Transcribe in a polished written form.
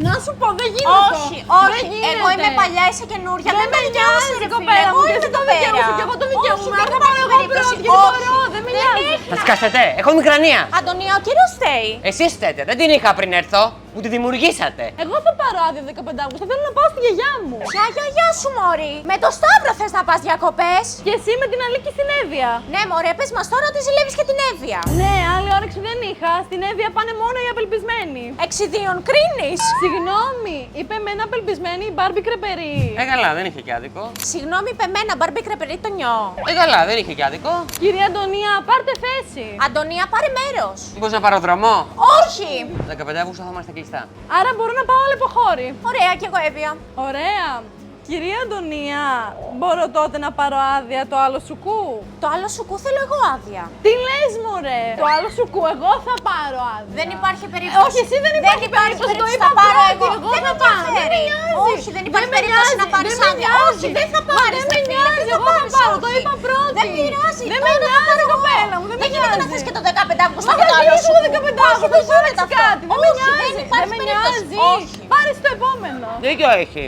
Να σου πω, δεν γίνεται. Όχι, όχι. Εγώ είμαι παλιά, είσαι καινούρια. Δεν με νοιάζει, ρε κοπέλα. Εγώ είμαι εδώ πέρα. Και εγώ το δικαίωμα. Δεν θα πάρω εγώ πρώτη. Δεν με νοιάζει. Θα σκάσετε, έχω μικρανία. Αντωνία, ο κύριος φταίει. Εσείς φταίτε, δεν την είχα πριν έρθω, που τη δημιουργήσατε. Εγώ θα πάρω άδεια 15 Αύγουστο. Θέλω να πάω στη γιαγιά μου. Ποια γιαγιά σου, μωρή. Με το Σταύρο θες να πας διακοπές. Και εσύ με την Αλίκη στην Εύβοια. Ναι, μωρέ, πες μας τώρα ότι ζηλεύεις και την Εύβοια. Ναι, άλλη όρεξη δεν είχα. Στην Εύβοια πάνε μόνο οι απελπισμένοι. Εξιδίων κρίνεις. Συγγνώμη, είπε με ένα απελπισμένη η Μπάρμπι Κρεπερή. Καλά, δεν είχε και άδικο. Συγγνώμη, είπε εμένα, Μπαρμπί Κρεπερί το νιώ. Καλά, δεν είχε και άδικο. Κυρία Αντωνία, πάρτε θέση. Αντωνία, πάρε μέρος. Μήπως να πάρω δρόμο. Όχι. 15 Αύγουστο θα είμαστε κλειστά. Άρα μπορώ να πάω όλη υποχώρη. Ωραία, κι εγώ Εύβοια. Ωραία. Κυρία Αντωνία, μπορώ τότε να πάρω άδεια το άλλο σουκού. Το άλλο σουκού θέλω εγώ άδεια. Τι λες μωρέ. Το άλλο σουκού εγώ θα πάρω άδεια. Δεν υπάρχει περίπτωση. Όχι, εσύ δεν υπάρχει περίπτωση. Το είπα θα πάρω πρώτη. εγώ. Εγώ Δεν θα με πάρω. Δεν με ενδιαφέρει. νοιάζει. Όχι, δεν υπάρχει περίπτωση να πάρεις Δεν με άδεια. νοιάζει. Όχι, δεν θα πάρεις. Δεν με νοιάζει. Εγώ θα πάρω. Το είπα πρώτη. Δεν πειράζει. Δεν με νοιάζει, κοπέλα μου. Δεν με Δεν γίνεται να νοιάζει. θες και το 15 Αύγουστο Μα και το γιατί άλλο είναι σουκού. το 15 Αύγουστο, Όχι, δεν δεν σου γίνεται κάτι. αυτό. Δεν με Όχι, νοιάζει. δεν υπάρχει Δεν με περίπτωση. νοιάζει. Όχι. Πάρε το επόμενο. Δίκιο έχει.